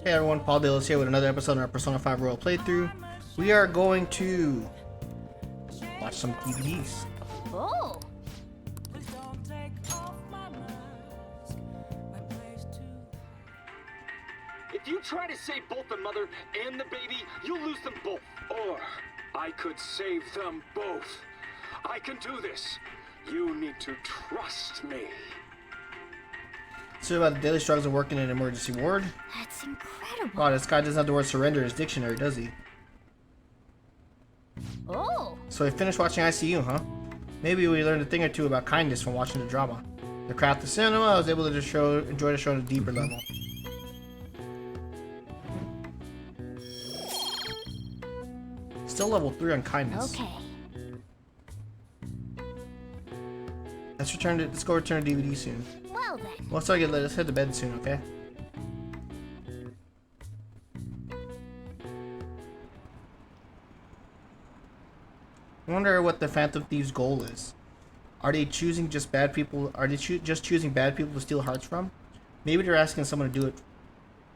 Hey everyone, Paul Delos here with another episode of our Persona 5 Royal playthrough. We are going to watch some DVDs. Oh. If you try to save both the mother and the baby, you'll lose them both. Or I could save them both. I can do this. You need to trust me. So about the daily struggles of working in an emergency ward. That's incredible. Wow, this guy doesn't have the word surrender in his dictionary, does he? Oh. So we finished watching ICU, huh? Maybe we learned a thing or two about kindness from watching the drama. The craft of cinema, I was able to just enjoy the show at a deeper level. Still level 3 on kindness. Okay. Let's go return to DVD soon. Well then. Let's head to bed soon, okay? I wonder what the Phantom Thieves' goal is. Are they choosing just bad people? Are they just choosing bad people to steal hearts from? Maybe they're asking someone to do it.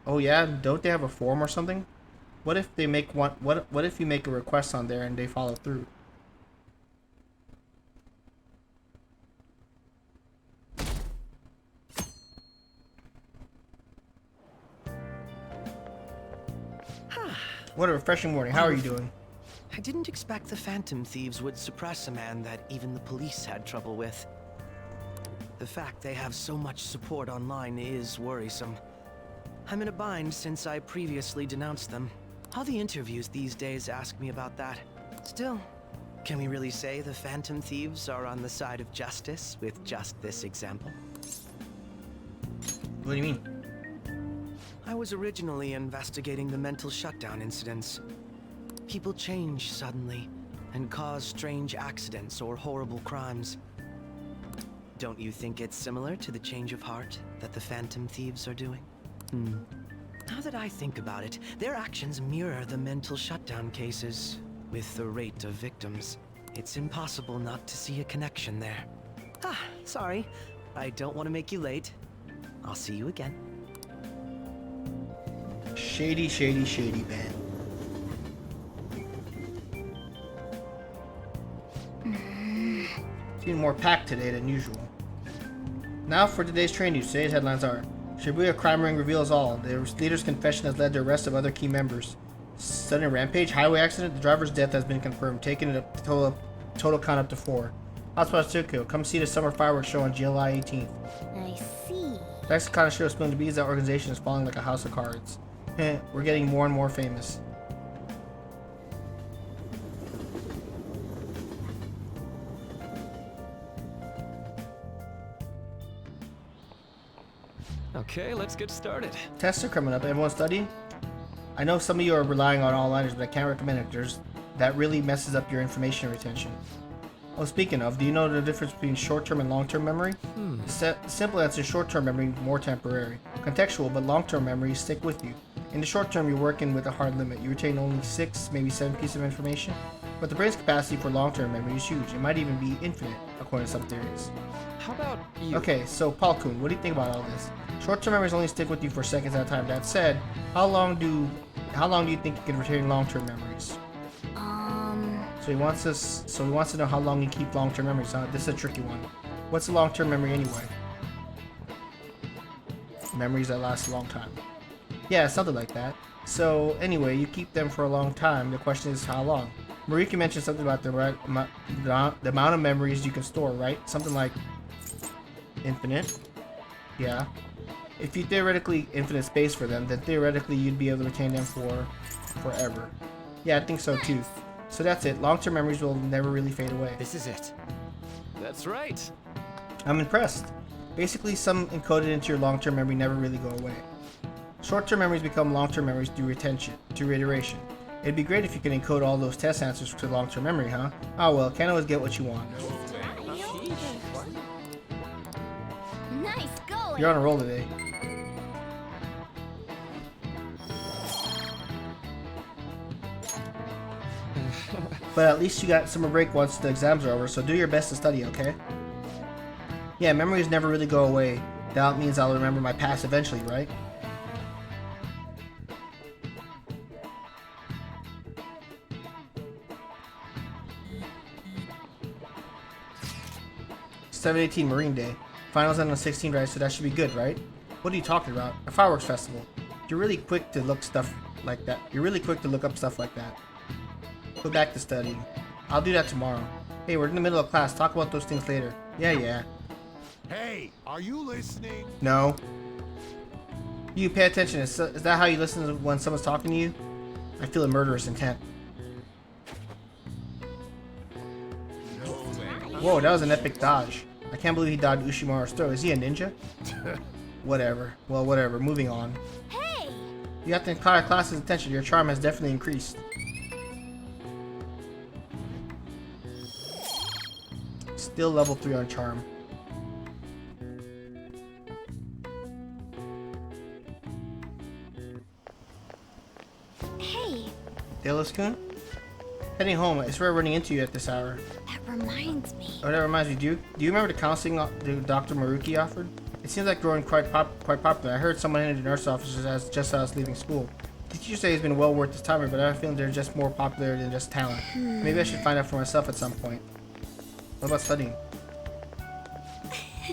Oh yeah, don't they have a form or something? What if they make one? What if you make a request on there and they follow through? What a refreshing morning. How are you doing? I didn't expect the Phantom Thieves would suppress a man that even the police had trouble with. The fact they have so much support online is worrisome. I'm in a bind since I previously denounced them. All the interviews these days ask me about that. Still, can we really say the Phantom Thieves are on the side of justice with just this example? What do you mean? I was originally investigating the mental shutdown incidents. People change suddenly and cause strange accidents or horrible crimes. Don't you think it's similar to the change of heart that the Phantom Thieves are doing? Now that I think about it, their actions mirror the mental shutdown cases. With the rate of victims, it's impossible not to see a connection there. Sorry. I don't want to make you late. I'll see you again. Shady, shady, shady man. Seem more packed today than usual. Now for today's train news. Today's headlines are: Shibuya crime ring reveals all. The leader's confession has led to arrest of other key members. Sudden rampage, highway accident. The driver's death has been confirmed, taking it up to total count up to 4. Hotspot Tokyo. Come see the summer fireworks show on July 18th. I see. Next kind of show spilling to bees. That organization is falling like a house of cards. We're getting more and more famous. Okay, let's get started. Tests are coming up. Everyone studying? I know some of you are relying on all-liners, but I can't recommend it. That really messes up your information retention. Oh, speaking of, do you know the difference between short-term and long-term memory? The simple answer is short-term memory more temporary. Contextual, but long-term memories stick with you. In the short term, you're working with a hard limit. You retain only 6, maybe 7 pieces of information. But the brain's capacity for long-term memory is huge. It might even be infinite, according to some theories. How about you? Okay, so Paul Kuhn, what do you think about all this? Short-term memories only stick with you for seconds at a time. That said, how long do you think you can retain long-term memories? So he wants to know how long you keep long-term memories. This is a tricky one. What's a long-term memory anyway? Memories that last a long time. Yeah, something like that. So anyway, you keep them for a long time. The question is how long? Marika mentioned something about the amount of memories you can store, right? Something like infinite. Yeah. If you theoretically infinite space for them, then theoretically you'd be able to retain them for forever. Yeah, I think so too. So that's it. Long-term memories will never really fade away. This is it. That's right. I'm impressed. Basically, some encoded into your long-term memory never really go away. Short-term memories become long-term memories through reiteration. It'd be great if you could encode all those test answers to long-term memory, huh? Oh well, can't always get what you want. Nice going. You're on a roll today. But at least you got summer break once the exams are over, so do your best to study, okay? Yeah, memories never really go away. That means I'll remember my past eventually, right? 7/18 Marine Day. Finals end on 16, right? So that should be good, right? What are you talking about? A fireworks festival. You're really quick to look stuff like that. You're really quick to look up stuff like that. Go back to studying. I'll do that tomorrow. Hey, we're in the middle of class. Talk about those things later. Yeah. Hey, are you listening? No. You pay attention. Is that how you listen to when someone's talking to you? I feel a murderous intent. Whoa, that was an epic dodge. I can't believe he dodged Ushimaru's throw. Is he a ninja? Whatever. Well, whatever. Moving on. Hey! You have to caught our class's attention. Your charm has definitely increased. Still level 3 on charm. Hey, Delos-kun? Heading home. It's rare running into you at this hour. that reminds me. Oh, that reminds me. Do you remember the counseling that Dr. Maruki offered? It seems like growing quite popular. I heard someone in the nurse office just as I was leaving school. The teacher say it's been well worth his time, but I have a feeling they're just more popular than just talent. Maybe I should find out for myself at some point. What about studying?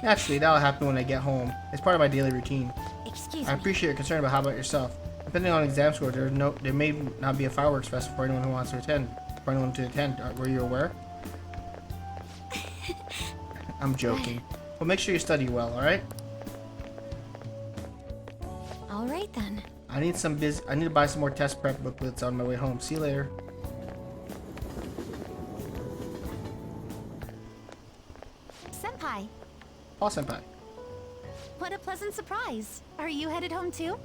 Actually, that'll happen when I get home. It's part of my daily routine. Excuse I me. appreciate your concern, but how about yourself? Depending on exam score, there may not be a fireworks festival for anyone who wants to attend. For anyone to attend, were you aware? I'm joking. Well, make sure you study well, all right? All right then. I need to buy some more test prep booklets on my way home. See you later. Senpai, Paul senpai. what a pleasant surprise. Are you headed home too?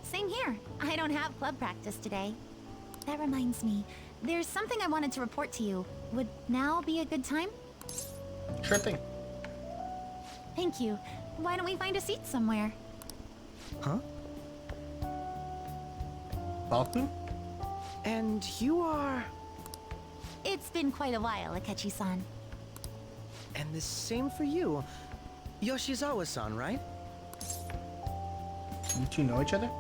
Same here. I don't have club practice today. That reminds me, there's something I wanted to report to you. Would now be a good time? Sure thing. Thank you. Why don't we find a seat somewhere? Huh? Balkun? And you are... It's been quite a while, Akechi-san. And the same for you. Yoshizawa-san, right? You two know each other?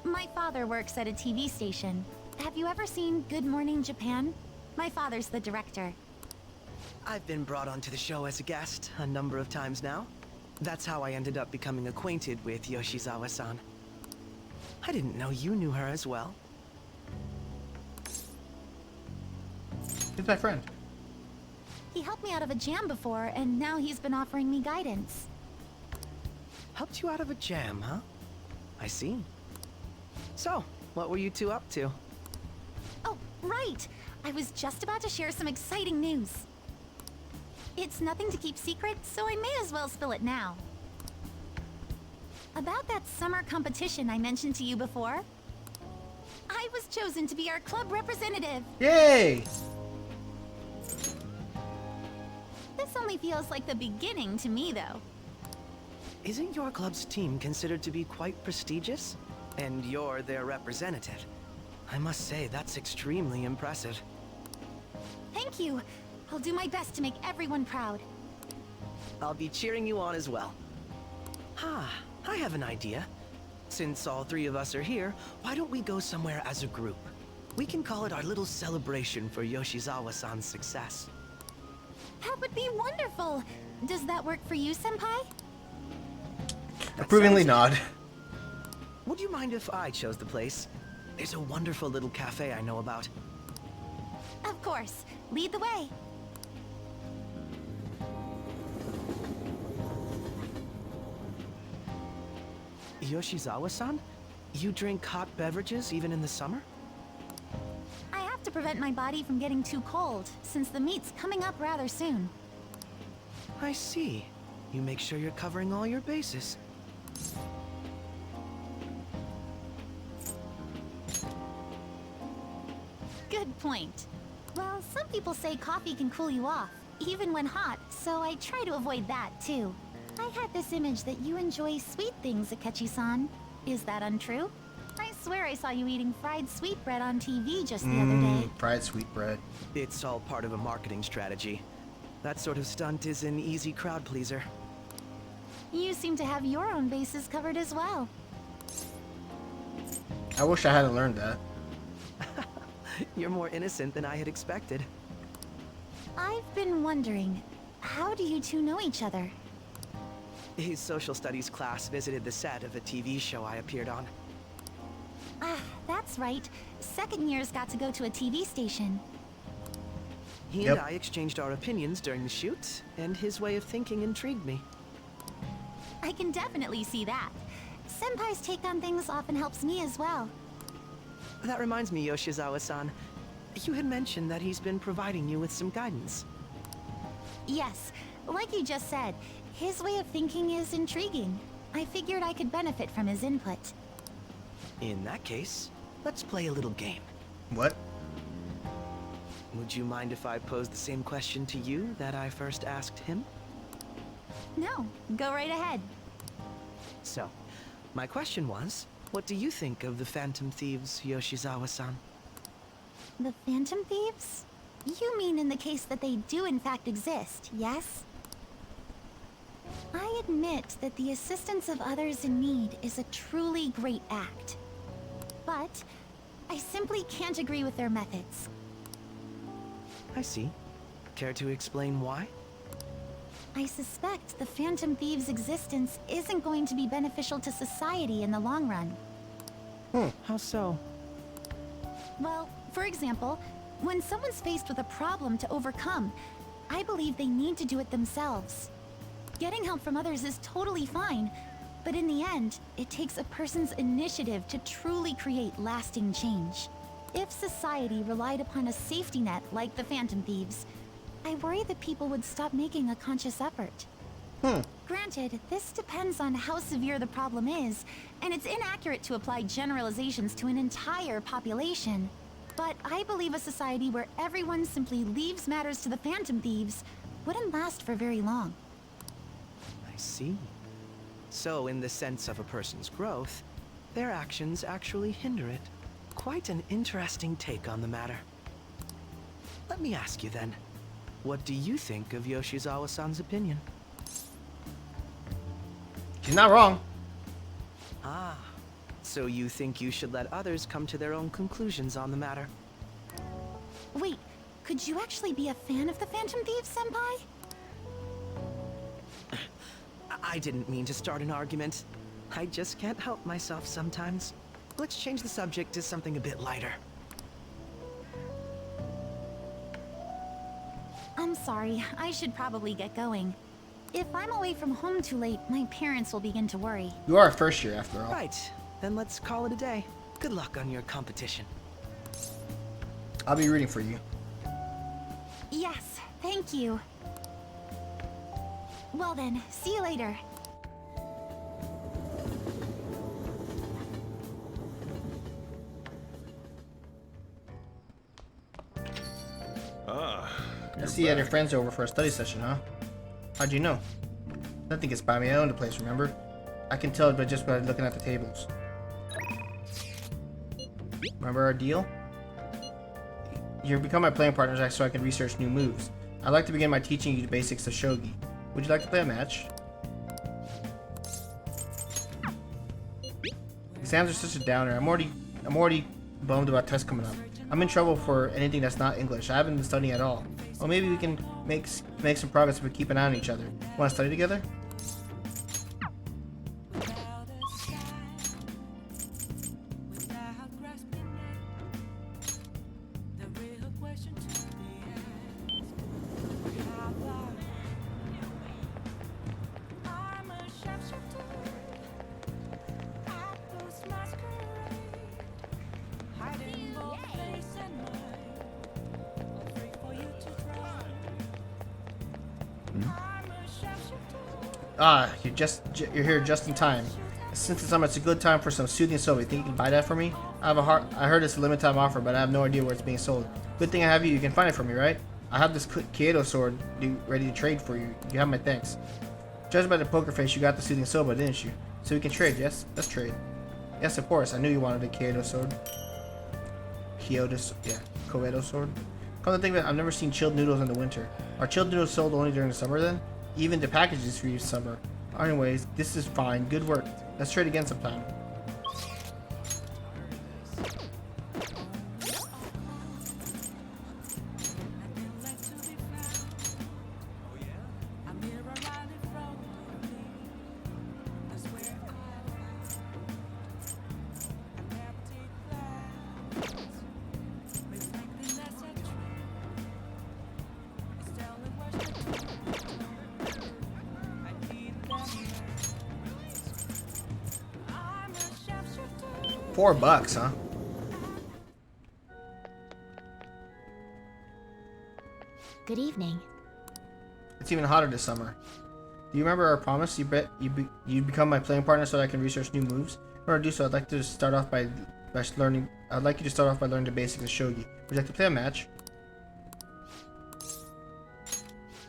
My father works at a TV station. Have you ever seen Good Morning Japan? My father's the director. I've been brought onto the show as a guest a number of times now. That's how I ended up becoming acquainted with Yoshizawa-san. I didn't know you knew her as well. He's my friend. He helped me out of a jam before, and now he's been offering me guidance. Helped you out of a jam, huh? I see. So, what were you two up to? Oh, right! I was just about to share some exciting news. It's nothing to keep secret, so I may as well spill it now. About that summer competition I mentioned to you before. I was chosen to be our club representative. Yay! This only feels like the beginning to me, though. Isn't your club's team considered to be quite prestigious? And you're their representative. I must say, that's extremely impressive. Thank you. I'll do my best to make everyone proud. I'll be cheering you on as well. I have an idea. Since all three of us are here, why don't we go somewhere as a group? We can call it our little celebration for Yoshizawa-san's success. That would be wonderful. Does that work for you, Senpai? Approvingly sounds- nod. Would you mind if I chose the place? There's a wonderful little cafe I know about. Of course. Lead the way. Yoshizawa-san? You drink hot beverages even in the summer? I have to prevent my body from getting too cold, since the meet's coming up rather soon. I see. You make sure you're covering all your bases. Good point. Well, some people say coffee can cool you off, even when hot, so I try to avoid that, too. I had this image that you enjoy sweet things, Akechi-san. Is that untrue? I swear I saw you eating fried sweetbread on TV just the other day. Fried sweetbread. It's all part of a marketing strategy. That sort of stunt is an easy crowd pleaser. You seem to have your own bases covered as well. I wish I hadn't learned that. You're more innocent than I had expected. I've been wondering, how do you two know each other? His social studies class visited the set of a TV show I appeared on. Ah, that's right. Second years got to go to a TV station. He Yep. and I exchanged our opinions during the shoot, and his way of thinking intrigued me. I can definitely see that. Senpai's take on things often helps me as well. That reminds me, Yoshizawa-san. You had mentioned that he's been providing you with some guidance. Yes, like you just said, his way of thinking is intriguing. I figured I could benefit from his input. In that case, let's play a little game. What? Would you mind if I posed the same question to you that I first asked him? No, go right ahead. So, my question was, what do you think of the Phantom Thieves, Yoshizawa-san? The Phantom Thieves? You mean in the case that they do in fact exist, yes? I admit that the assistance of others in need is a truly great act. But I simply can't agree with their methods. I see. Care to explain why? I suspect the Phantom Thieves' existence isn't going to be beneficial to society in the long run. How so? Well, for example, when someone's faced with a problem to overcome, I believe they need to do it themselves. Getting help from others is totally fine, but in the end, it takes a person's initiative to truly create lasting change. If society relied upon a safety net like the Phantom Thieves, I worry that people would stop making a conscious effort. Granted, this depends on how severe the problem is, and it's inaccurate to apply generalizations to an entire population. But I believe a society where everyone simply leaves matters to the Phantom Thieves wouldn't last for very long. I see. So, in the sense of a person's growth, their actions actually hinder it. Quite an interesting take on the matter. Let me ask you then, what do you think of Yoshizawa-san's opinion? She's not wrong. Ah, so you think you should let others come to their own conclusions on the matter? Wait, could you actually be a fan of the Phantom Thieves, Senpai? I didn't mean to start an argument. I just can't help myself sometimes. Let's change the subject to something a bit lighter. I'm sorry, I should probably get going. If I'm away from home too late, my parents will begin to worry. You are a first year after all. Right, then let's call it a day. Good luck on your competition. I'll be rooting for you. Yes, thank you. Well then, see you later. I see you had your friends over for a study session, huh? How'd you know? Nothing gets by me. I own the place, remember? I can tell by just by looking at the tables. Remember our deal? You've become my playing partner so I can research new moves. I'd like to begin by teaching you the basics of shogi. Would you like to play a match? Exams are such a downer. I'm already bummed about tests coming up. I'm in trouble for anything that's not English. I haven't been studying at all. Well, maybe we can make some progress if we keep an eye on each other. Want to study together? Ah, you're here just in time. Since it's summer, it's a good time for some soothing soap. You think you can buy that for me? I heard it's a limited time offer, but I have no idea where it's being sold. Good thing I have you. You can find it for me, right? I have this Kyoto sword ready to trade for you. You have my thanks. Judged by the poker face, you got the soothing soba, didn't you? So we can trade, yes? Let's trade. Yes, of course. I knew you wanted a Kyoto sword. Kyoto sword. Come to think of it, I've never seen chilled noodles in the winter. Are chilled noodles sold only during the summer then? Even the packages for you summer. Anyways, this is fine. Good work. Let's trade again sometime. $4, huh? Good evening. It's even hotter this summer. Do you remember our promise? You'd become my playing partner so that I can research new moves. In order to do so, I'd like to start off by learning. I'd like you to start off by learning the basics of shogi. Would you like to play a match?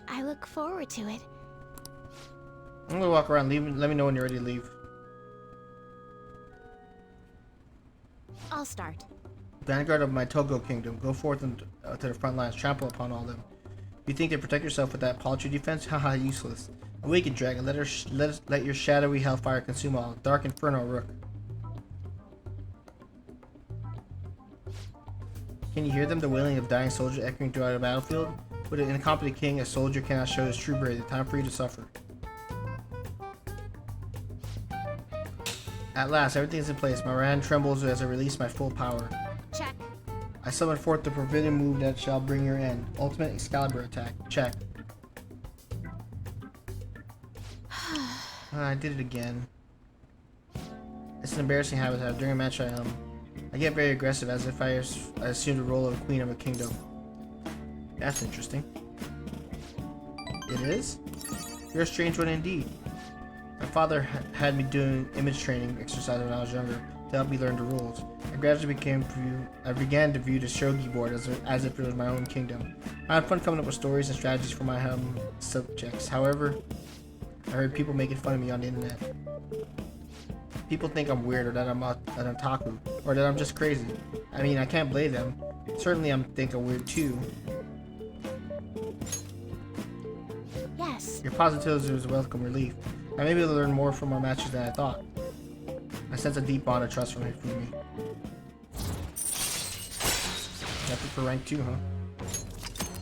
I look forward to it. I'm gonna walk around. Let me know when you're ready to leave. I'll start. Vanguard of my Togo kingdom, go forth to the front lines, trample upon all them. You think to protect yourself with that paltry defense? Haha, useless. Awaken, dragon. Let your shadowy hellfire consume all. Dark inferno, rook. Can you hear them? The wailing of dying soldiers echoing throughout the battlefield? With an incompetent king, a soldier cannot show his true bravery. Time for you to suffer. At last, everything is in place. My hand trembles as I release my full power. Check. I summon forth the forbidden move that shall bring your end. Ultimate Excalibur attack. Check. I did it again. It's an embarrassing habit to have. During a match, I get very aggressive, as if I assume the role of a queen of a kingdom. That's interesting. It is? You're a strange one indeed. My father had me doing image training exercise when I was younger to help me learn the rules. I gradually began to view the shogi board as if it was my own kingdom. I had fun coming up with stories and strategies for my subjects. However, I heard people making fun of me on the internet. People think I'm weird, or that I'm an otaku, or that I'm just crazy. I mean, I can't blame them. Certainly, think I'm weird too. Yes. Your positivity was a welcome relief. I may be able to learn more from our matches than I thought. I sense a deep bond of trust from Hifumi. Nothing for rank 2, huh?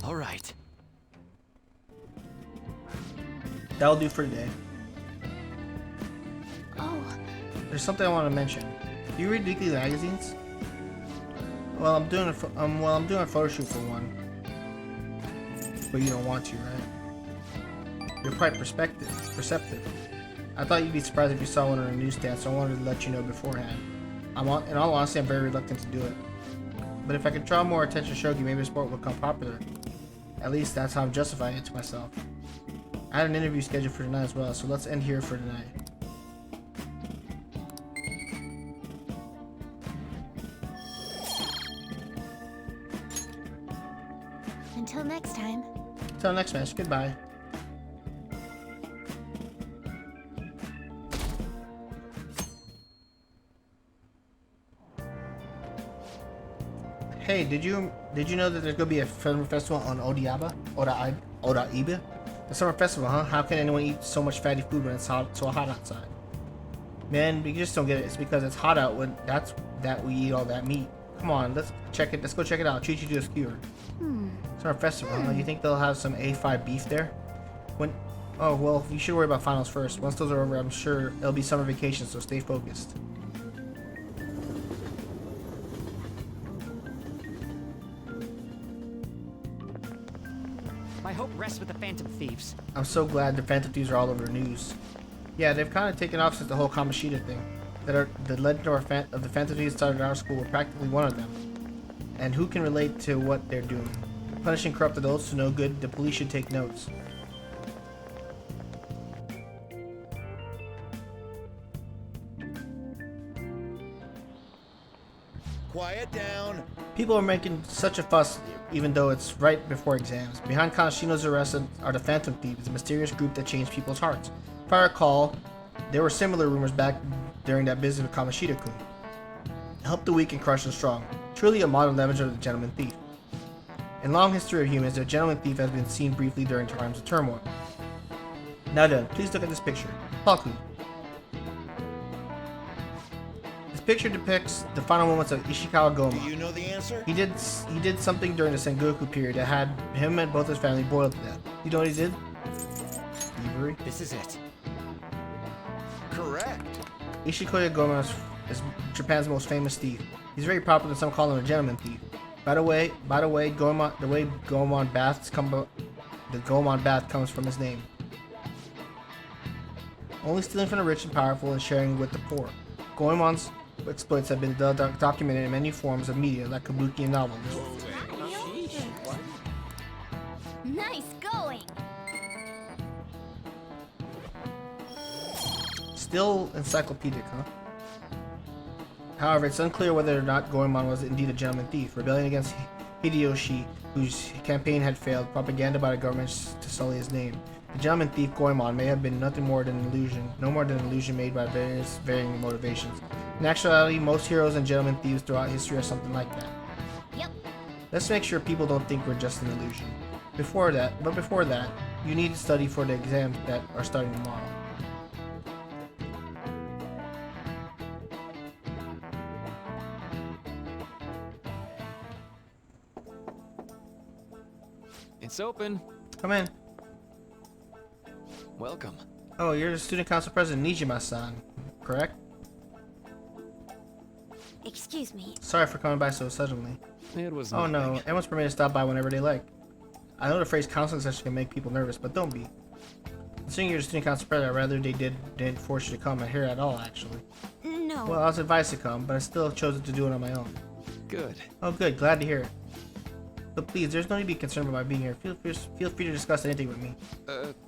All right. That'll do for today. Oh, There's something I want to mention. Do you read weekly magazines? Well, I'm doing a photo shoot for one. But you don't want to, right? You're quite perceptive. I thought you'd be surprised if you saw one on a newsstand, so I wanted to let you know beforehand. In all honesty, I'm very reluctant to do it. But if I could draw more attention to shogi, maybe the sport will become popular. At least that's how I'm justifying it to myself. I had an interview scheduled for tonight as well, so let's end here for tonight. until next time. Until next match, goodbye. Hey, did you know that there's gonna be a film festival on Odaiba? The summer festival, huh? How can anyone eat so much fatty food when it's so hot outside? Man, we just don't get it. It's because it's hot out when we eat all that meat. Come on, let's check it. Let's go check it out. Treat you to a skewer. Summer festival, huh? You think they'll have some A5 beef there? Oh well, you should worry about finals first. Once those are over, I'm sure it'll be summer vacation, so stay focused. My hope rests with the Phantom Thieves. I'm so glad the Phantom Thieves are all over the news. Yeah, they've kind of taken off since the whole Kamoshida thing. The legend of the Phantom Thieves started at our school. We're practically one of them. And who can relate to what they're doing? Punishing corrupt adults to no good. The police should take notes. Quiet down. People are making such a fuss even though it's right before exams. Behind Kaneshino's arrest are the Phantom Thieves, a mysterious group that changed people's hearts. If I recall, there were similar rumors back during that business with Kamoshida-kun. Help the weak and crush the strong. Truly a modern image of the gentleman thief. In long history of humans, the gentleman thief has been seen briefly during times of turmoil. Now then, please look at this picture. Haku. This picture depicts the final moments of Ishikawa Goma. Do you know the answer? He did something during the Sengoku period that had him and both his family boiled to death. You know what he did? Thievery. This is it. Correct. Ishikawa Goma is Japan's most famous thief. He's very popular, some call him a gentleman thief. By the way, Goemon, the way Goemon baths the Goemon bath comes from his name. Only stealing from the rich and powerful and sharing with the poor. Goemon's exploits have been documented in many forms of media, like kabuki and novels. Nice going. Still encyclopedic, huh? However, it's unclear whether or not Goemon was indeed a gentleman thief. Rebellion against Hideyoshi, whose campaign had failed, propaganda by the government to sully his name. The gentleman thief Goemon may have been nothing more than an illusion, no more than an illusion made by varying motivations. In actuality, most heroes and gentleman thieves throughout history are something like that. Yep. Let's make sure people don't think we're just an illusion. Before that, you need to study for the exams that are starting tomorrow. It's open. Come in. Welcome. Oh, you're the student council president, Nijima-san, correct? Excuse me. Sorry for coming by so suddenly. It was Oh no, nothing. everyone's permitted to stop by whenever they like. I know the phrase counseling session can make people nervous, but don't be. Considering you're the student council president, I'd rather they didn't force you to come here at all, actually. No. Well, I was advised to come, but I still chose to do it on my own. Good. Oh good, glad to hear it. But please, there's no need to be concerned about my being here. Feel free to discuss anything with me.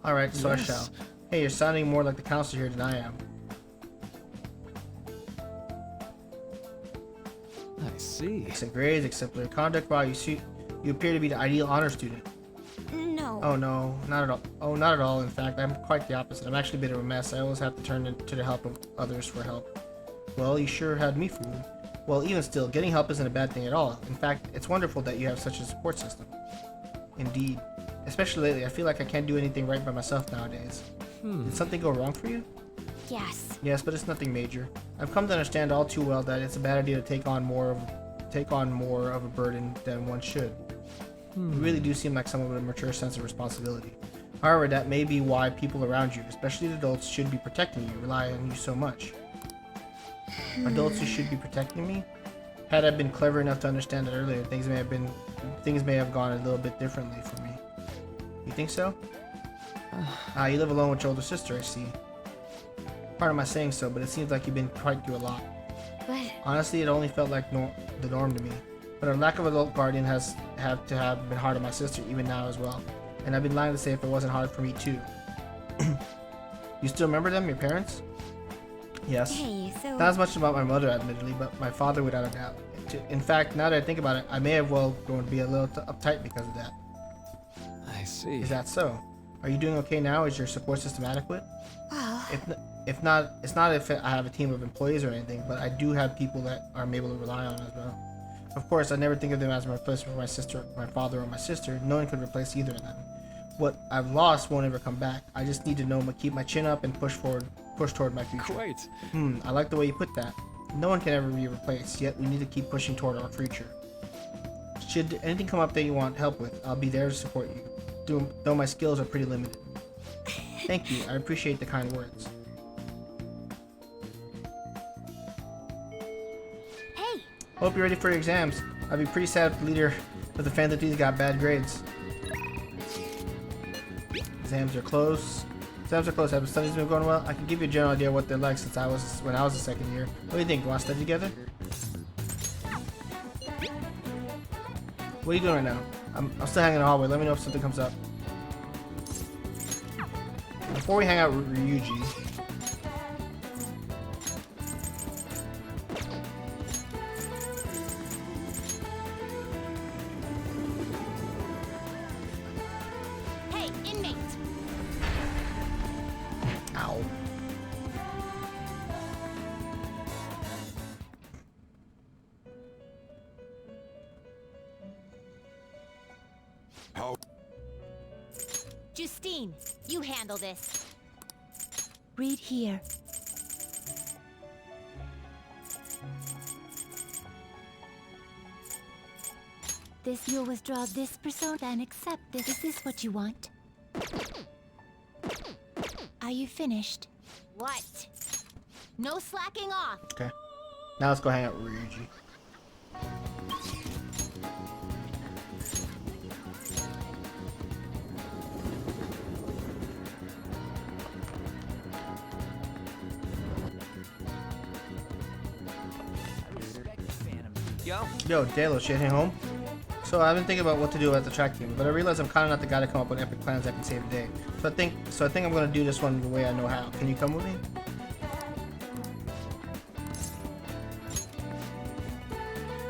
Alright, so yes. I shall. Hey, you're sounding more like the counselor here than I am. I see. Excellent grades, exemplary conduct. Wow, you appear to be the ideal honor student. No. Oh no, not at all. Oh, not at all. In fact, I'm quite the opposite. I'm actually a bit of a mess. I always have to turn to the help of others for help. Well, you sure had me fooled. Well, even still, getting help isn't a bad thing at all. In fact, it's wonderful that you have such a support system. Indeed. Especially lately, I feel like I can't do anything right by myself nowadays. Did something go wrong for you? Yes. Yes, but it's nothing major. I've come to understand all too well that it's a bad idea to take on more of a burden than one should. You really do seem like someone with a mature sense of responsibility. However, that may be why people around you, especially the adults, should be protecting you, rely on you so much. Adults who should be protecting me? Had I been clever enough to understand that earlier, things may have gone a little bit differently for me. You think so? You live alone with your older sister, I see. Pardon my saying so, but it seems like you've been quite through a lot. But Honestly, it only felt like the norm to me. But a lack of adult guardian has been hard on my sister, even now as well. And I'd be lying to say if it wasn't hard for me too. You still remember them, your parents? Yes. hey, so Not as much about my mother, admittedly, but my father without a doubt. In fact, now that I think about it, I may have well grown to be a little uptight because of that. I see. Is that so? Are you doing okay now? Is your support system adequate? well, If not, it's not if I have a team of employees or anything, but I do have people that I'm able to rely on as well. Of course, I never think of them as a replacement for my sister, my father, or my sister. No one could replace either of them. What I've lost won't ever come back. I just need to know keep my chin up and push toward my future. Quite. I like the way you put that. No one can ever be replaced, yet we need to keep pushing toward our future. Should anything come up that you want help with, I'll be there to support you, though my skills are pretty limited. Thank you, I appreciate the kind words. hey, Hope you're ready for your exams. I'd be pretty sad if the leader of the Phantom Thieves got bad grades. Exams are close. Have the studies been going well? I can give you a general idea of what they're like when I was a second year. What do you think? Want to study together? What are you doing right now? I'm still hanging in the hallway. Let me know if something comes up. Before we hang out with Ryuji. hey, inmate. Ow. Justine, you handle this. Read here. You'll withdraw this persona and accept this. Is this what you want? Are you finished? What? No slacking off. Okay. Now let's go hang out with Ryuji. go. Yo, Delos, you heading home? So I've been thinking about what to do at the track team, but I realize I'm kind of not the guy to come up with epic plans that can save the day. So I think I'm gonna do this one the way I know how. Can you come with me?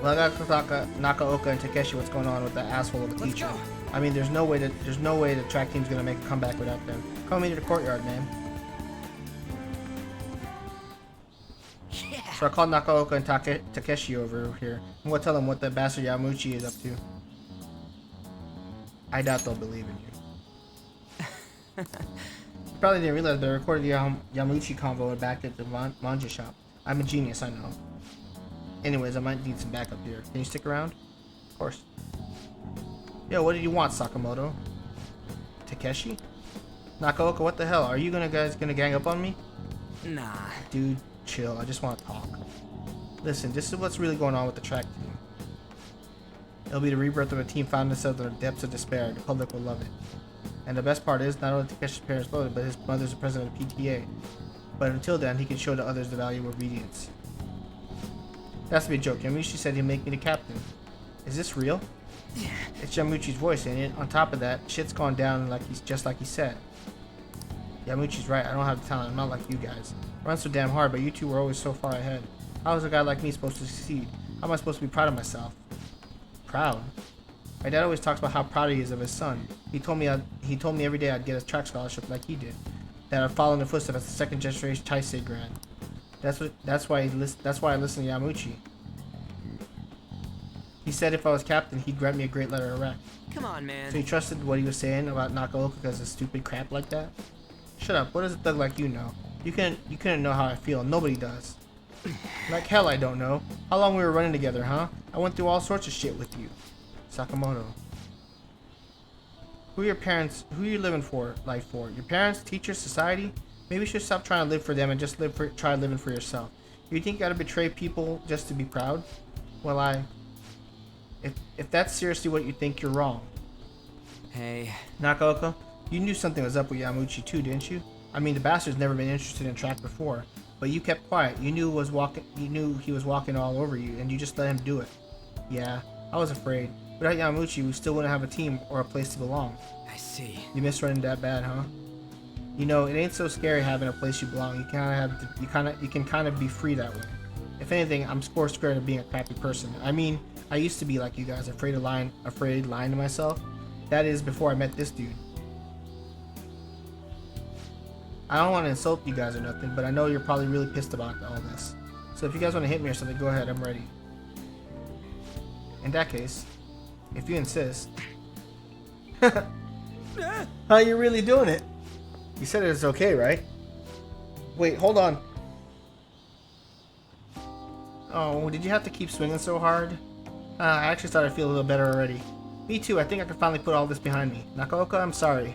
Well, I gotta talk Nakaoka and Takeshi what's going on with that asshole of a Let's teacher. go. I mean, there's no way the track team's gonna make a comeback without them. Come with me to the courtyard, man. Yeah. So I called Nakaoka and Takeshi over here. I'm gonna tell them what the bastard Yamauchi is up to. I doubt they'll believe in you. You probably didn't realize, but I recorded the Yamauchi convo back at the manja shop. I'm a genius, I know. Anyways, I might need some backup here. Can you stick around? Of course. Yo, what did you want, Sakamoto? Takeshi? Nakaoka, what the hell? Are you guys gonna gang up on me? Nah. Dude, chill. I just want to talk. Listen, this is what's really going on with the track team. It'll be the rebirth of a team found themselves in the depths of despair. The public will love it. And the best part is, not only Takeshi's parents voted, but his mother's the president of PTA. But until then, he can show the others the value of obedience. It has to be a joke. Yamauchi said he'd make me the captain. Is this real? It's Yamauchi's voice, ain't it? On top of that, shit's gone down just like he said. Yamauchi's right. I don't have the talent. I'm not like you guys. I run so damn hard, but you two were always so far ahead. How is a guy like me supposed to succeed? How am I supposed to be proud of myself? Proud? My dad always talks about how proud he is of his son. He told me every day I'd get a track scholarship like he did. That I'd follow in the footsteps as the second generation Taisei grad. That's why I listen to Yamauchi. He said if I was captain, he'd grant me a great letter of rec. Come on, man. So he trusted what he was saying about Nakaoka because of stupid crap like that? Shut up. What does a thug like you know? You couldn't know how I feel. Nobody does. Like hell I don't know. How long we were running together, huh? I went through all sorts of shit with you. Sakamoto. Who are your parents? Who are you living for? Life for? Your parents? Teachers? Society? Maybe you should stop trying to live for them and just try living for yourself. You think you gotta betray people just to be proud? Well, if that's seriously what you think, you're wrong. Hey. Nakaoka, you knew something was up with Yamauchi too, didn't you? I mean, the bastard's never been interested in track before, but you kept quiet. You knew he was walking all over you, and you just let him do it. Yeah, I was afraid. Without Yamauchi, we still wouldn't have a team or a place to belong. I see. You miss running that bad, huh? You know, it ain't so scary having a place you belong. You can kind of be free that way. If anything, I'm scared of being a crappy person. I mean, I used to be like you guys, afraid lying to myself. That is before I met this dude. I don't want to insult you guys or nothing, but I know you're probably really pissed about all this. So if you guys want to hit me or something, go ahead, I'm ready. In that case, if you insist. How you really doing it? You said it's okay, right? Wait, hold on. Oh, did you have to keep swinging so hard? I actually started to feel a little better already. Me too, I think I can finally put all this behind me. Nakaoka, I'm sorry.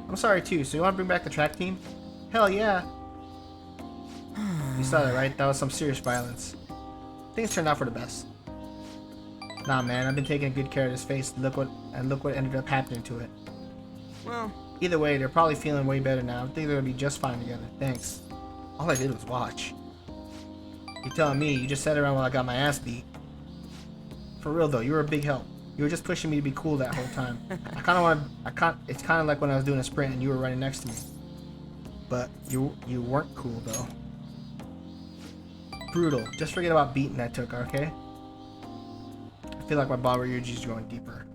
I'm sorry too, so you want to bring back the track team? Hell yeah. You saw that, right? That was some serious violence. Things turned out for the best. Nah, man, I've been taking good care of this face. Look what ended up happening to it. Well, either way, they're probably feeling way better now. I think they're gonna be just fine together. Thanks. All I did was watch. You're telling me you just sat around while I got my ass beat? For real though, you were a big help. You were just pushing me to be cool that whole time. It's kind of like when I was doing a sprint and you were running next to me. But you weren't cool though. Brutal. Just forget about beating I took, okay? I feel like my Baba Yuji is going deeper.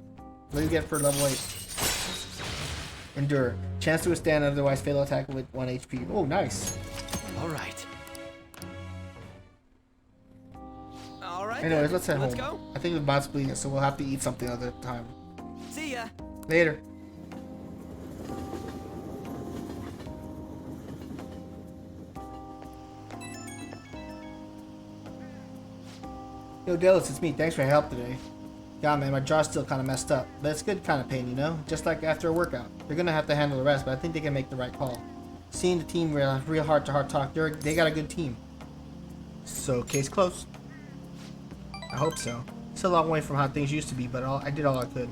What do you get for level 8? Endure. Chance to withstand otherwise fatal attack with 1 HP. Oh, nice. all right. All right. Anyways, then. let's head Let's home. go. I think the bot's bleeding, so we'll have to eat something other time. See ya. Later. Yo, Delos, it's me. Thanks for your help today. Yeah, man, my jaw's still kind of messed up, but it's good kind of pain, you know? Just like after a workout. They're gonna have to handle the rest, but I think they can make the right call. Seeing the team real heart-to-heart talk, they got a good team. So, case closed. I hope so. It's a long way from how things used to be, but I did all I could.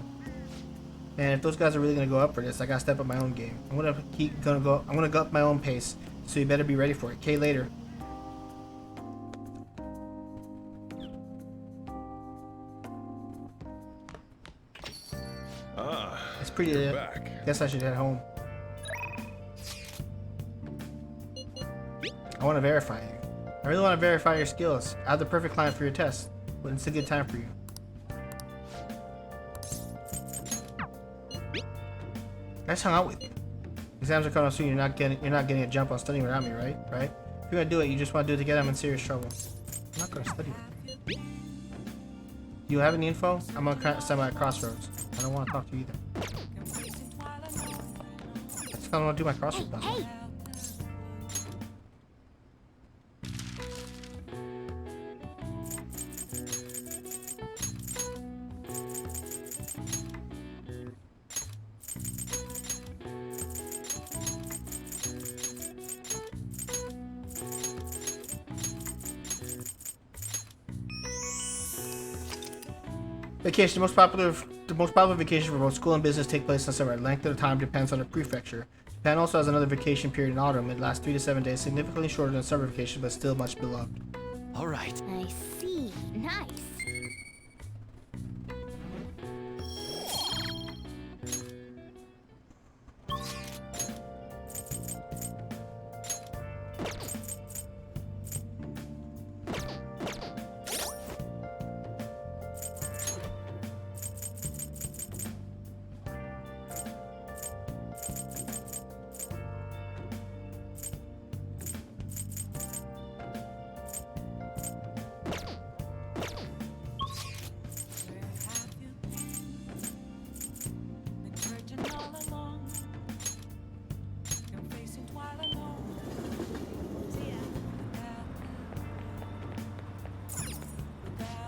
Man, if those guys are really gonna go up for this, I gotta step up my own game. I'm gonna go up my own pace, so you better be ready for it. Okay, later. pretty You're lit. back. Guess I should head home. I want to verify you. I really want to verify your skills. I have the perfect client for your test, but it's a good time for you. I just hung out with you. Exams are coming up soon. You're not getting a jump on studying without me, right? Right? If you're gonna do it, you just want to do it together. I'm in serious trouble. I'm not gonna study with you. Do you have any info? I'm gonna stand by a crossroads. I don't want to talk to you either. I just don't want to do my crossroads. Hey! Vacation. The most popular vacation for both school and business take place in summer. Length of the time depends on the prefecture. Japan also has another vacation period in autumn. It lasts 3 to 7 days, significantly shorter than summer vacation, but still much beloved. All right. I see. Nice.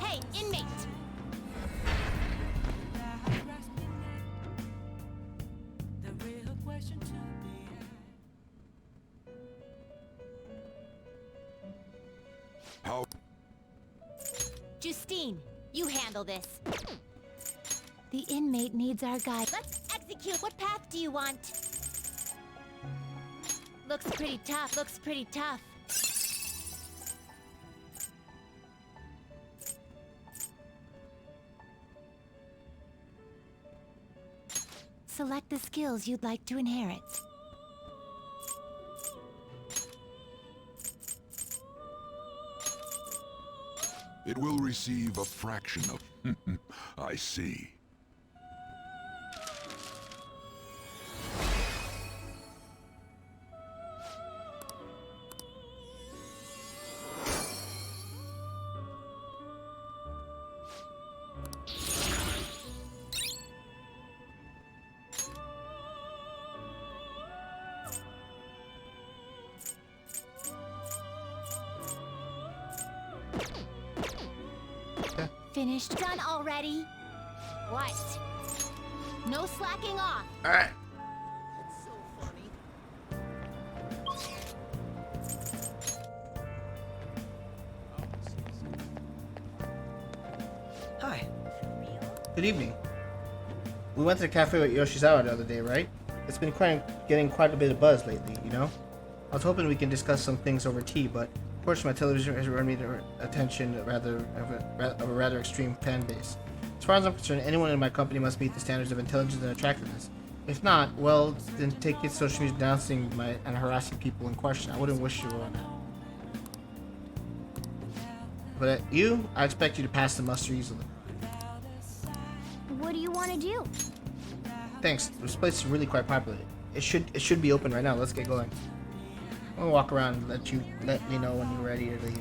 Hey, inmate! How? Justine, you handle this. The inmate needs our guide. Let's execute. What path do you want? Looks pretty tough. Looks pretty tough. Select the skills you'd like to inherit. It will receive a fraction of... I see. Finished. Done already? What? No slacking off. Alright. Hi. Good evening. We went to the cafe with Yoshizawa the other day, right? It's been getting quite a bit of buzz lately, you know? I was hoping we can discuss some things over tea, but unfortunately my television has run me the attention of a rather extreme fan base. As far as I'm concerned, anyone in my company must meet the standards of intelligence and attractiveness. If not, well, then take it social media denouncing and harassing people in question. I wouldn't wish you on that. But I expect you to pass the muster easily. What do you want to do? Thanks. This place is really quite popular. It should be open right now. Let's get going. I'm gonna walk around and let me know when you're ready to leave.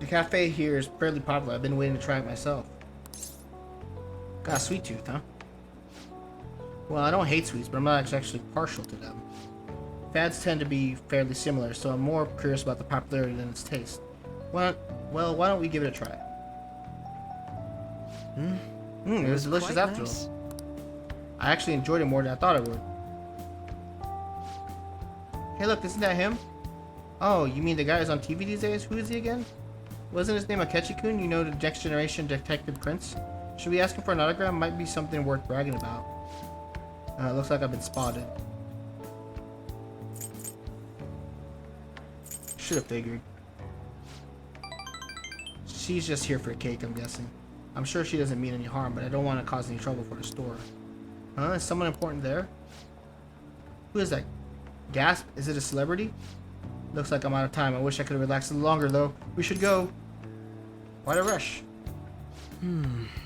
The cafe here is fairly popular. I've been waiting to try it myself. Got a sweet tooth, huh? Well, I don't hate sweets, but I'm not actually partial to them. Fads tend to be fairly similar, so I'm more curious about the popularity than its taste. Well, why don't we give it a try? It was delicious after all. I actually enjoyed it more than I thought I would. Hey look, isn't that him? Oh, you mean the guy who's on TV these days? Who is he again? Wasn't his name Akechi-kun? You know, the next generation detective prince? Should we ask him for an autograph? Might be something worth bragging about. Looks like I've been spotted. Should have figured. She's just here for a cake, I'm guessing. I'm sure she doesn't mean any harm, but I don't want to cause any trouble for the store. Huh? Is someone important there? Who is that? Gasp? Is it a celebrity? Looks like I'm out of time. I wish I could have relaxed a little longer, though. We should go. Why the rush?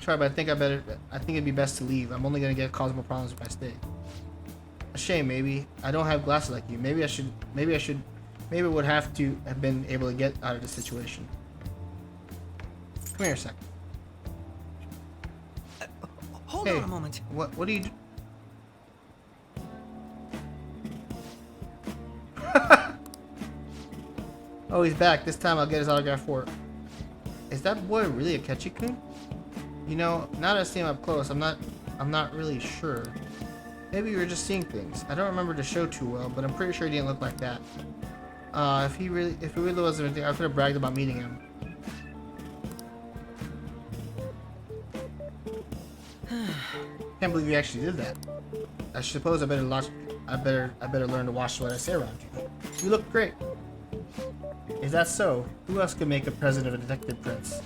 Try, but I think it'd be best to leave. I'm only gonna cause more problems if I stay. A shame, maybe. I don't have glasses like you. Maybe I would have to have been able to get out of the situation. Come here a sec. Hold Hey, on a moment. what do you do? Oh, he's back. This time I'll get his autograph for it. Is that boy really a Ketchy-kun? You know, now that I see him up close, I'm not really sure. Maybe we were just seeing things. I don't remember the show too well, but I'm pretty sure he didn't look like that. If he really wasn't anything, I could have bragged about meeting him. Can't believe you actually did that. I suppose I better learn to watch what I say around you. You look great. Is that so? Who else could make a president of a detective prince?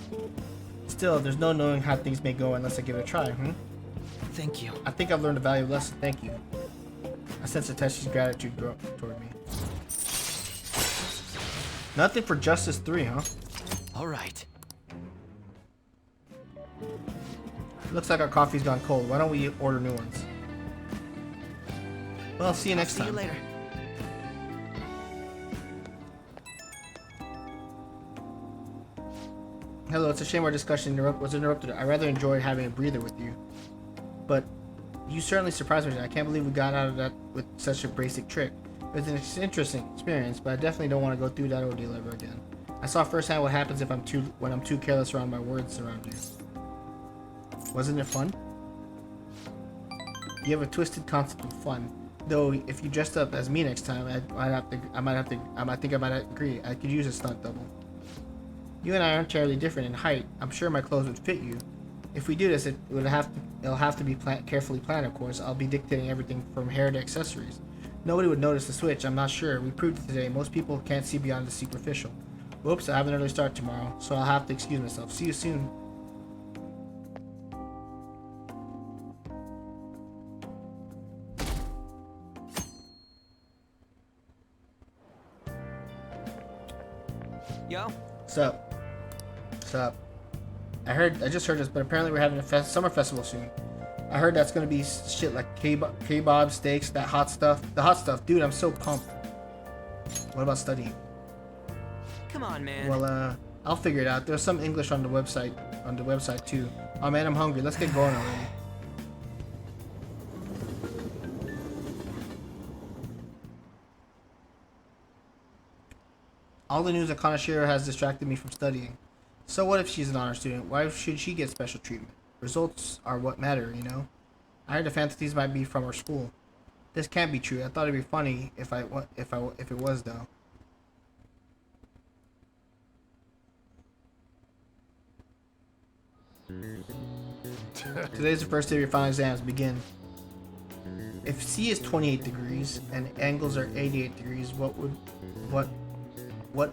Still, there's no knowing how things may go unless I give it a try, Thank you. I think I've learned a valuable lesson, thank you. I sense Tetsu's gratitude toward me. Nothing for Justice 3, huh? All right. Looks like our coffee's gone cold. Why don't we order new ones? Well, I'll see you next See you time. later. Hello, it's a shame our discussion was interrupted. I rather enjoyed having a breather with you. But you certainly surprised me. I can't believe we got out of that with such a basic trick. It was an interesting experience, but I definitely don't want to go through that ordeal ever again. I saw firsthand what happens when I'm too careless around my words around you. Wasn't it fun? You have a twisted concept of fun. Though, if you dressed up as me next time, I might agree. I could use a stunt double. You and I aren't terribly different in height. I'm sure my clothes would fit you. If we do this, it'll have to be carefully planned, of course. I'll be dictating everything from hair to accessories. Nobody would notice the switch, I'm not sure. We proved it today. Most people can't see beyond the superficial. Whoops, I have an early start tomorrow, so I'll have to excuse myself. See you soon. Yo? Sup? I just heard this, but apparently we're having a summer festival soon. I heard that's gonna be shit like kebab, steaks, that hot stuff. The hot stuff, dude, I'm so pumped. What about studying? Come on, man. Well, I'll figure it out. There's some English on the website too. Oh man, I'm hungry. Let's get going already. All the news that Kanashiro has distracted me from studying. So what if she's an honor student? Why should she get special treatment? Results are what matter, you know? I heard the fantasies might be from our school. This can't be true. I thought it'd be funny if it was though. Today's the first day of your final exams. Begin. If C is 28 degrees and angles are 88 degrees, what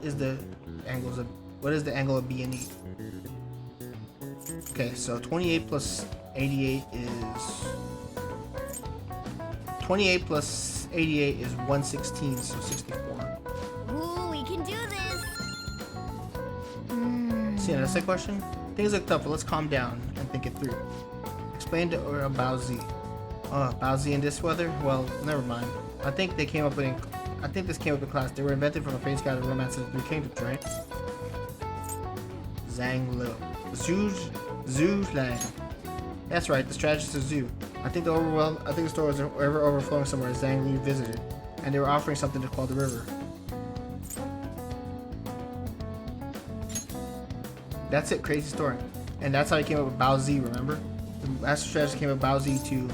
is the angle of B and E? Okay, so 28 plus 88 is 116, so 64. Ooh, we can do this. See, that's the question. Things look tough, but let's calm down and think it through. Explain to or about Z. About Z in this weather? Well, never mind. I think this came up in class. They were invented from a famous guy to romance of the Three Kingdoms, right? Zhang Lo. Zhu's land. That's right, the strategist of Zhu. I think the store was ever overflowing somewhere as Zhang Lu visited, and they were offering something to quell the river. That's it, crazy story. And that's how he came up with Bao Zi, remember? The master strategist came up with Bao Zi to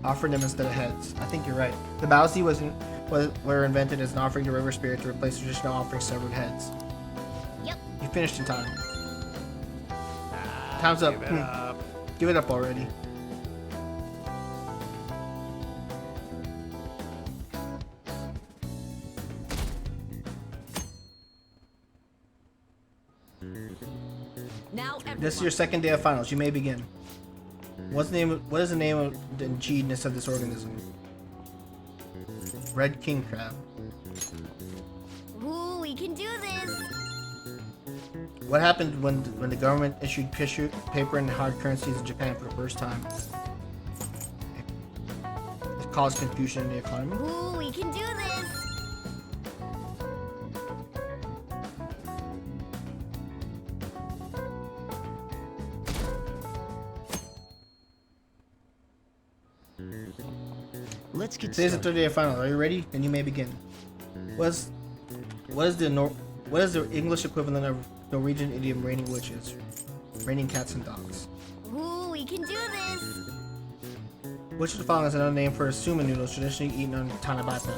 offer them instead of heads. I think you're right. The Bao Zi were invented as an offering to river spirit to replace traditional offering severed heads. Yep. You finished in time. Time's up. Give it up already. Now everyone. This is your second day of finals. You may begin. What is the name of the genus of this organism? Red king crab. Ooh, we can do this. What happened when the government issued paper and hard currencies in Japan for the first time? It caused confusion in the economy. Ooh, we can do this. Let's get Today's the started. third day of finals. Are you ready? Then you may begin. What is the English equivalent of Norwegian idiom raining witches? Raining cats and dogs. Ooh, we can do this. Which of the following is another name for suman noodles traditionally eaten on Tanabata?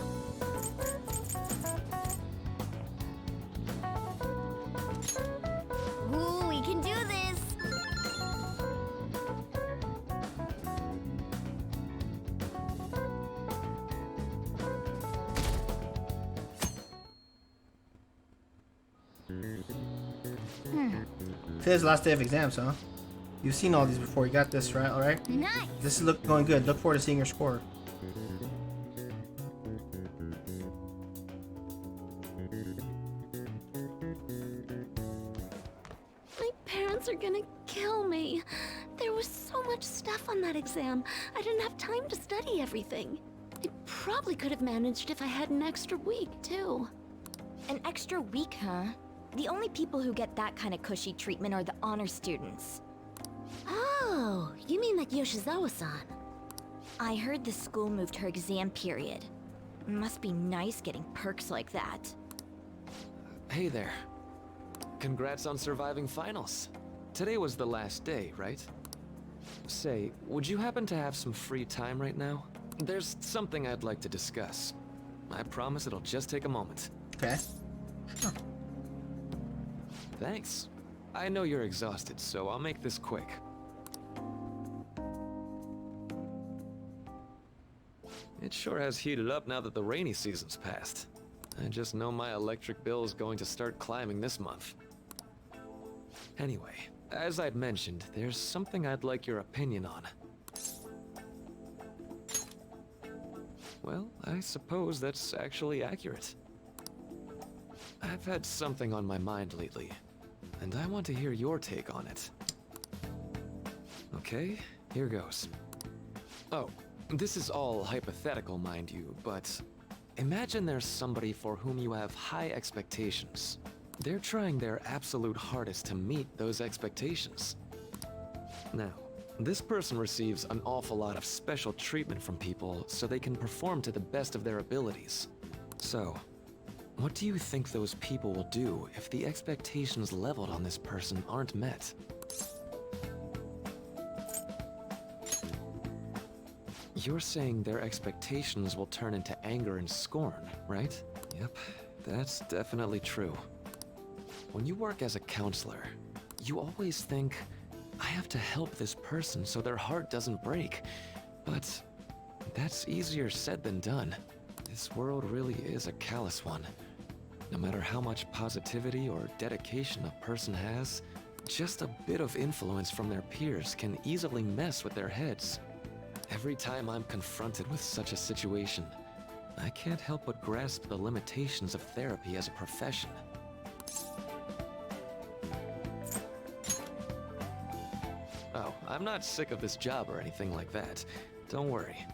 Ooh, we can do this. Today's the last day of exams, huh? You've seen all these before. You got this, right? All right. Nice. This is going good. Look forward to seeing your score. My parents are gonna kill me. There was so much stuff on that exam. I didn't have time to study everything. I probably could have managed if I had an extra week, too. An extra week, huh? The only people who get that kind of cushy treatment are the honor students. Oh, you mean like Yoshizawa-san? I heard the school moved her exam period. Must be nice getting perks like that. Hey there. Congrats on surviving finals. Today was the last day, right? Say, would you happen to have some free time right now? There's something I'd like to discuss. I promise it'll just take a moment. Okay. Sure. Thanks. I know you're exhausted, so I'll make this quick. It sure has heated up now that the rainy season's passed. I just know my electric bill is going to start climbing this month. Anyway, as I'd mentioned, there's something I'd like your opinion on. Well, I suppose that's actually accurate. I've had something on my mind lately, and I want to hear your take on it. Okay, here goes. Oh, this is all hypothetical, mind you, but imagine there's somebody for whom you have high expectations. They're trying their absolute hardest to meet those expectations. Now, this person receives an awful lot of special treatment from people so they can perform to the best of their abilities. So, what do you think those people will do if the expectations leveled on this person aren't met? You're saying their expectations will turn into anger and scorn, right? Yep, that's definitely true. When you work as a counselor, you always think, I have to help this person so their heart doesn't break. But that's easier said than done. This world really is a callous one. No matter how much positivity or dedication a person has, just a bit of influence from their peers can easily mess with their heads. Every time I'm confronted with such a situation, I can't help but grasp the limitations of therapy as a profession. Oh, I'm not sick of this job or anything like that. Don't worry.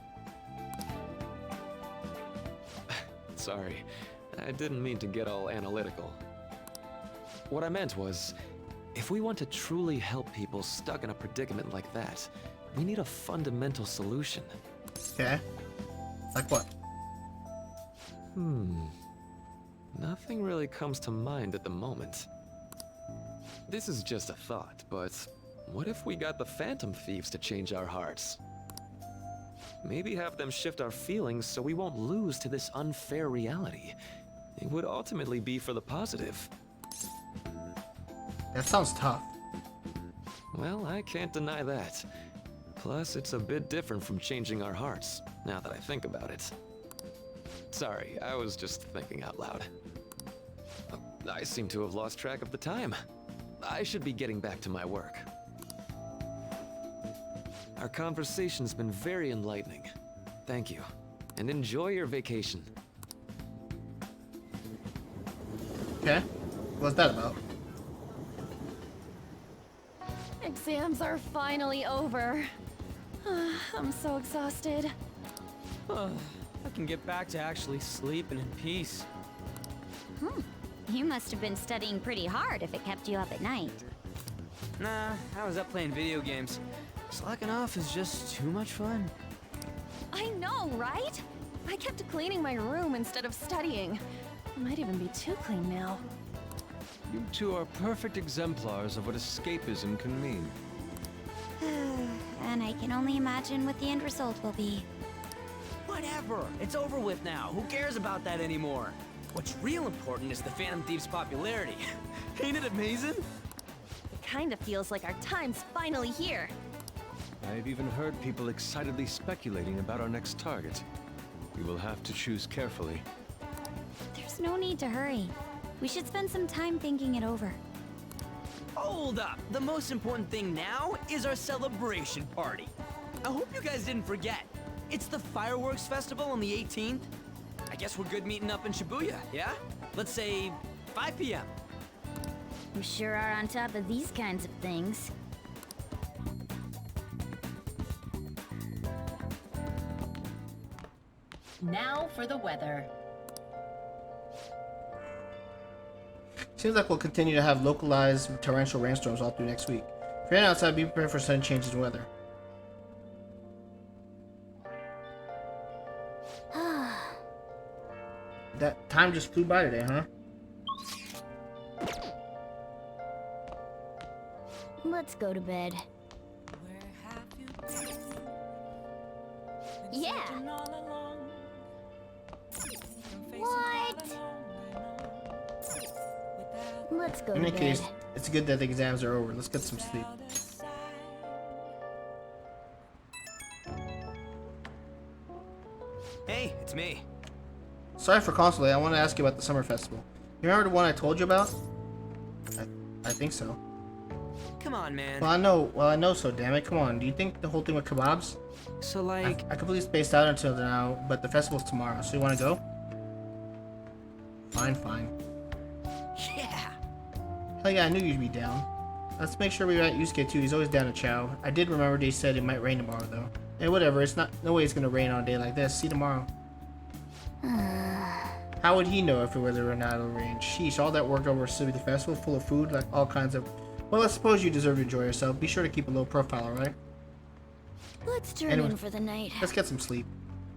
Sorry, I didn't mean to get all analytical. What I meant was, if we want to truly help people stuck in a predicament like that, we need a fundamental solution. Okay. Like what? Nothing really comes to mind at the moment. This is just a thought, but what if we got the Phantom Thieves to change our hearts? Maybe have them shift our feelings so we won't lose to this unfair reality. It would ultimately be for the positive. That sounds tough. Well, I can't deny that. Plus, it's a bit different from changing our hearts, now that I think about it. Sorry, I was just thinking out loud. I seem to have lost track of the time. I should be getting back to my work. Our conversation's been very enlightening. Thank you, and enjoy your vacation. Okay. What's that about? Exams are finally over. I'm so exhausted. I can get back to actually sleeping in peace. You must have been studying pretty hard if it kept you up at night. Nah, I was up playing video games. Slacking off is just too much fun. I know, right? I kept cleaning my room instead of studying. It might even be too clean now. You two are perfect exemplars of what escapism can mean. And I can only imagine what the end result will be. Whatever, it's over with now. Who cares about that anymore? What's real important is the Phantom Thief's popularity. Ain't it amazing? It kind of feels like our time's finally here. I've even heard people excitedly speculating about our next target. We will have to choose carefully. There's no need to hurry. We should spend some time thinking it over. Hold up! The most important thing now is our celebration party. I hope you guys didn't forget. It's the fireworks festival on the 18th. I guess we're good meeting up in Shibuya, yeah? Let's say 5 p.m. You sure are on top of these kinds of things. Now for the weather. Seems like we'll continue to have localized torrential rainstorms all through next week. If you're outside, be prepared for sudden changes in weather. That time just flew by today, huh? Let's go to bed. Yeah. What? Let's go In to any bed. case, it's good that the exams are over. Let's get some sleep. Hey, it's me. Sorry for calling so late. I want to ask you about the summer festival. You remember the one I told you about? I think so. Come on, man. Well, I know so, damn it. Come on. Do you think the whole thing with kebabs? So, like... I completely spaced out until now, but the festival's tomorrow, so you want to go? Fine. Yeah! Hell yeah, I knew you'd be down. Let's make sure we invite Yusuke too. He's always down to chow. I did remember they said it might rain tomorrow, though. Hey, whatever. It's not. No way it's gonna rain on a day like this. See you tomorrow. How would he know if it was or not it'll rain? Sheesh, all that work over the festival, full of food, like all kinds of... Well, I suppose you deserve to enjoy yourself. Be sure to keep a low profile, alright? Let's turn Anyway, in for the night. Let's get some sleep.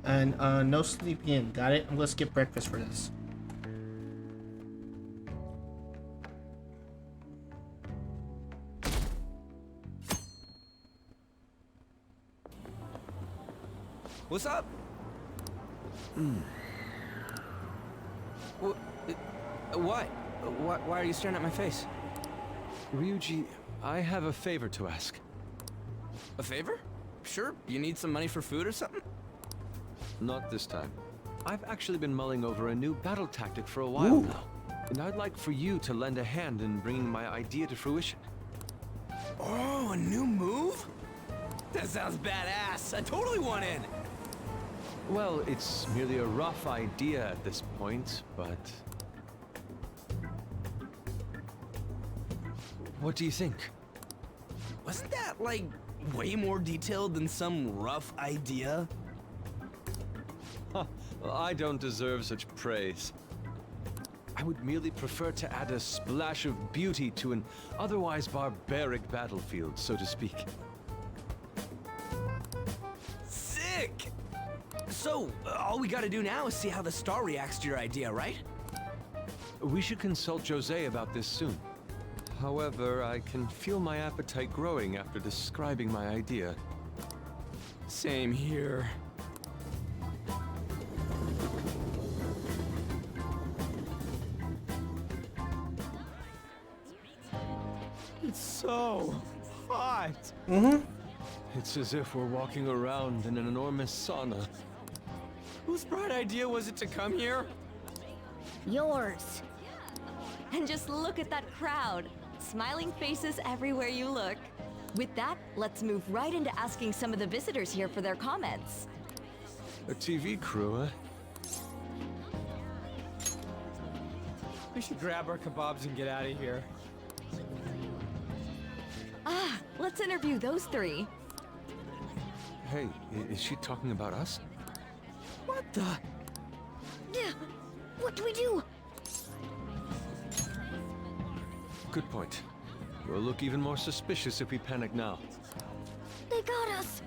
And, no sleeping in. Got it? I'm gonna skip breakfast for this. What's up? What? Why are you staring at my face? Ryuji, I have a favor to ask. A favor? Sure, you need some money for food or something? Not this time. I've actually been mulling over a new battle tactic for a while now, and I'd like for you to lend a hand in bringing my idea to fruition. Oh, a new move? That sounds badass. I totally want in. Well, it's merely a rough idea at this point, but... What do you think? Wasn't that, like, way more detailed than some rough idea? Well, I don't deserve such praise. I would merely prefer to add a splash of beauty to an otherwise barbaric battlefield, so to speak. Sick! So, all we gotta do now is see how the star reacts to your idea, right? We should consult Jose about this soon. However, I can feel my appetite growing after describing my idea. Same here. It's so hot. It's as if we're walking around in an enormous sauna. Whose bright idea was it to come here? Yours. And just look at that crowd. Smiling faces everywhere you look. With that, let's move right into asking some of the visitors here for their comments. A TV crew, huh? We should grab our kebabs and get out of here. Ah, let's interview those three. Hey, is she talking about us? What the? Yeah, what do we do? Good point. We'll look even more suspicious if we panic now. They got us.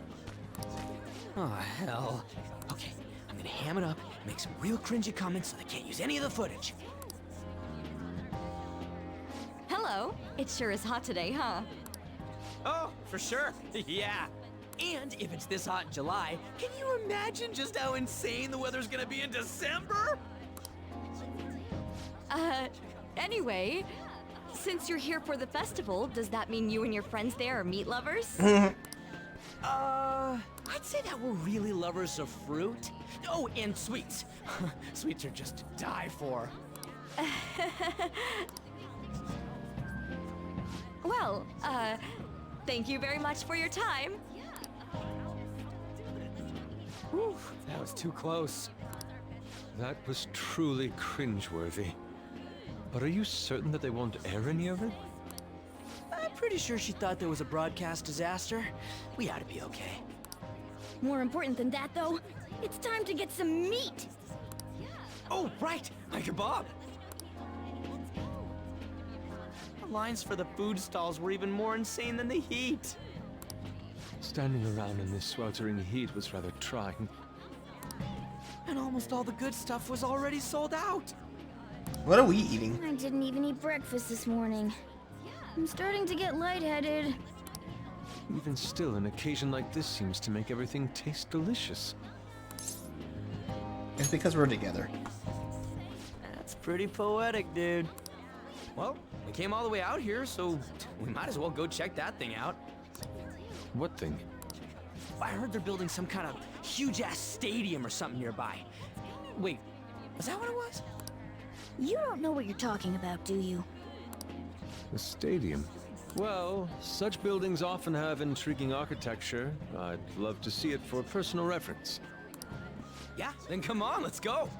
Oh, hell. Okay, I'm gonna ham it up, make some real cringy comments so they can't use any of the footage. Hello. It sure is hot today, huh? Oh, for sure. Yeah. And if it's this hot in July, can you imagine just how insane the weather's gonna be in December? Anyway, since you're here for the festival, does that mean you and your friends there are meat lovers? I'd say that we're really lovers of fruit. Oh, and sweets. Sweets are just to die for. Well, thank you very much for your time. Whew, that was too close. That was truly cringeworthy. But are you certain that they won't air any of it? I'm pretty sure she thought there was a broadcast disaster. We ought to be okay. More important than that, though, it's time to get some meat. Oh, right, my kebab. The lines for the food stalls were even more insane than the heat. Standing around in this sweltering heat was rather trying. And almost all the good stuff was already sold out. What are we eating? I didn't even eat breakfast this morning. I'm starting to get lightheaded. Even still, an occasion like this seems to make everything taste delicious. It's because we're together. That's pretty poetic, dude. Well, we came all the way out here, so we might as well go check that thing out. What thing? I heard they're building some kind of huge-ass stadium or something nearby. Wait, was that what it was? You don't know what you're talking about, do you? A stadium? Well, such buildings often have intriguing architecture. I'd love to see it for personal reference. Yeah, then come on, let's go.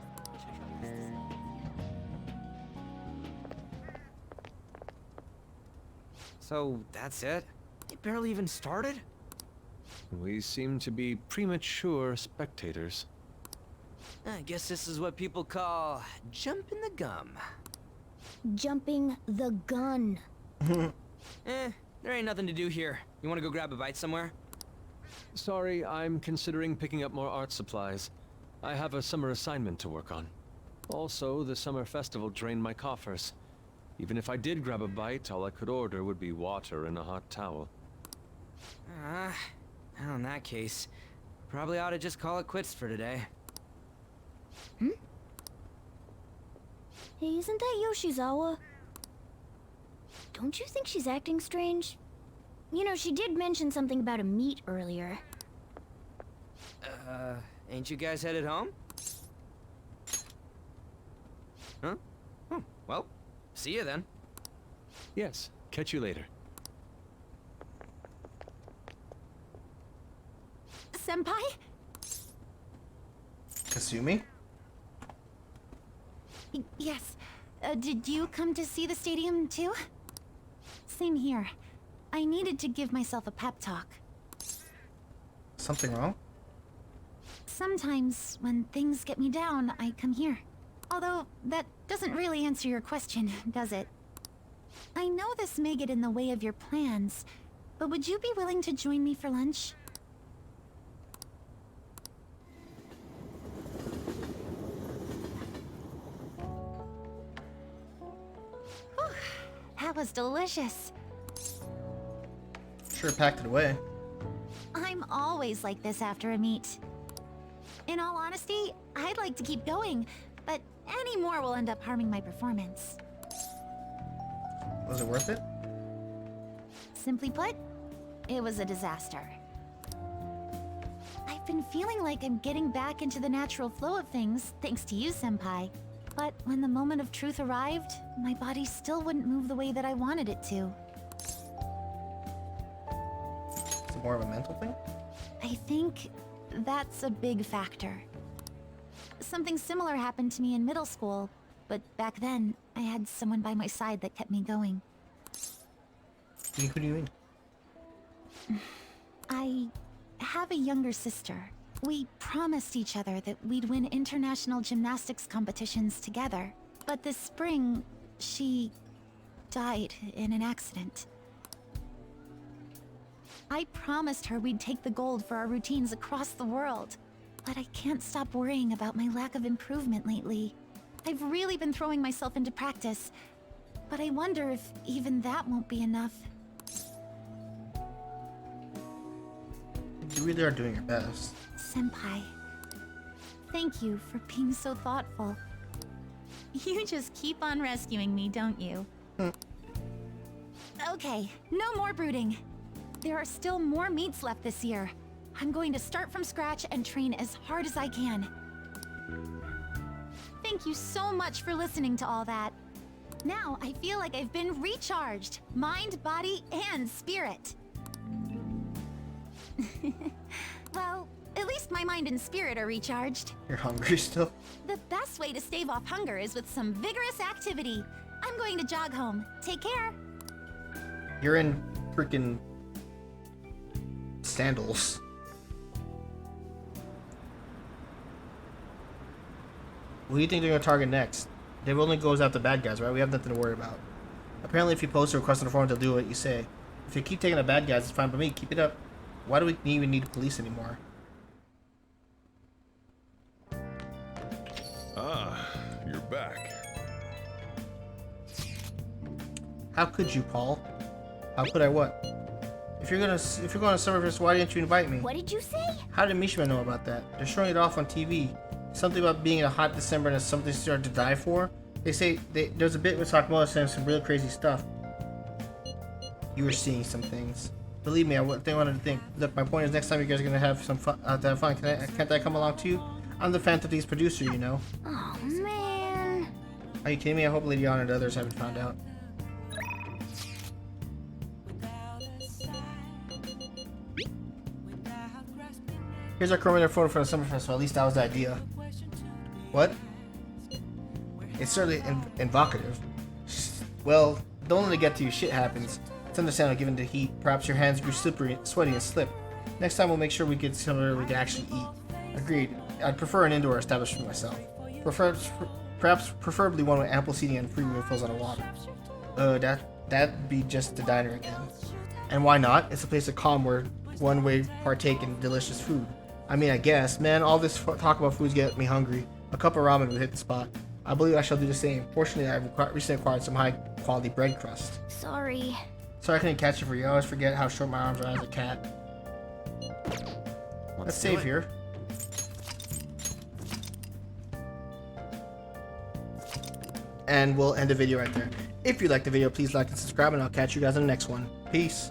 So, that's it? It barely even started? We seem to be premature spectators. I guess this is what people call jumping the gum. Jumping the gun. There ain't nothing to do here. You wanna go grab a bite somewhere? Sorry, I'm considering picking up more art supplies. I have a summer assignment to work on. Also, the summer festival drained my coffers. Even if I did grab a bite, all I could order would be water and a hot towel. Well, in that case, probably ought to just call it quits for today. Hey, isn't that Yoshizawa? Don't you think she's acting strange? You know, she did mention something about a meat earlier. Ain't you guys headed home? Huh? Oh, well, see you then. Yes, catch you later. Senpai? Kasumi? Yes. Did you come to see the stadium too? Same here. I needed to give myself a pep talk. Something wrong? Sometimes, when things get me down, I come here. Although, that doesn't really answer your question, does it? I know this may get in the way of your plans, but would you be willing to join me for lunch? Whew, that was delicious. Sure packed it away. I'm always like this after a meet. In all honesty, I'd like to keep going, but any more will end up harming my performance. Was it worth it? Simply put, it was a disaster. I've been feeling like I'm getting back into the natural flow of things, thanks to you, Senpai. But when the moment of truth arrived, my body still wouldn't move the way that I wanted it to. Is it more of a mental thing? I think that's a big factor. Something similar happened to me in middle school, but back then, I had someone by my side that kept me going. Who do you mean? I have a younger sister. We promised each other that we'd win international gymnastics competitions together. But this spring, she died in an accident. I promised her we'd take the gold for our routines across the world. But I can't stop worrying about my lack of improvement lately. I've really been throwing myself into practice, but I wonder if even that won't be enough. You really are doing your best. Senpai, thank you for being so thoughtful. You just keep on rescuing me, don't you? Okay, no more brooding. There are still more meets left this year. I'm going to start from scratch and train as hard as I can. Thank you so much for listening to all that. Now I feel like I've been recharged, mind, body, and spirit. Well, at least my mind and spirit are recharged. You're hungry still? The best way to stave off hunger is with some vigorous activity. I'm going to jog home. Take care. You're in freaking sandals. Who do you think they're gonna target next? They only goes after bad guys, right? We have nothing to worry about. Apparently, if you post a request on the forum, they'll do what you say. If you keep taking the bad guys, it's fine by me. Keep it up. Why do we even need police anymore? Ah, you're back. How could you, Paul? How could I what? If you're going to service, why didn't you invite me? What did you say? How did Mishima know about that? They're showing it off on TV. Something about being in a hot December and it's something to start to die for. They say there's a bit with Sakamoto saying some real crazy stuff. You were seeing some things. Believe me, I wanted to think. Look, my point is next time you guys are gonna have some fun. Can't I come along too? I'm the Fantasy's producer, you know. Oh man. Are you kidding me? I hope Lady Anna and others haven't found out. Here's our chromator photo for the summer festival. At least that was the idea. What? It's certainly evocative. Well, don't let it get to you. Shit happens. It's understandable given the heat. Perhaps your hands grew slippery, sweaty, and slipped. Next time we'll make sure we get somewhere we can actually eat. Agreed. I'd prefer an indoor establishment myself. Perhaps preferably one with ample seating and free refills on the water. That'd be just the diner again. And why not? It's a place of calm where one way partake in delicious food. I mean, I guess. Man, all this talk about food's getting me hungry. A cup of ramen would hit the spot. I believe I shall do the same. Fortunately, I've recently acquired some high-quality bread crust. Sorry. Sorry I couldn't catch it for you. I always forget how short my arms are as a cat. Let's save here. And we'll end the video right there. If you liked the video, please like and subscribe, and I'll catch you guys in the next one. Peace.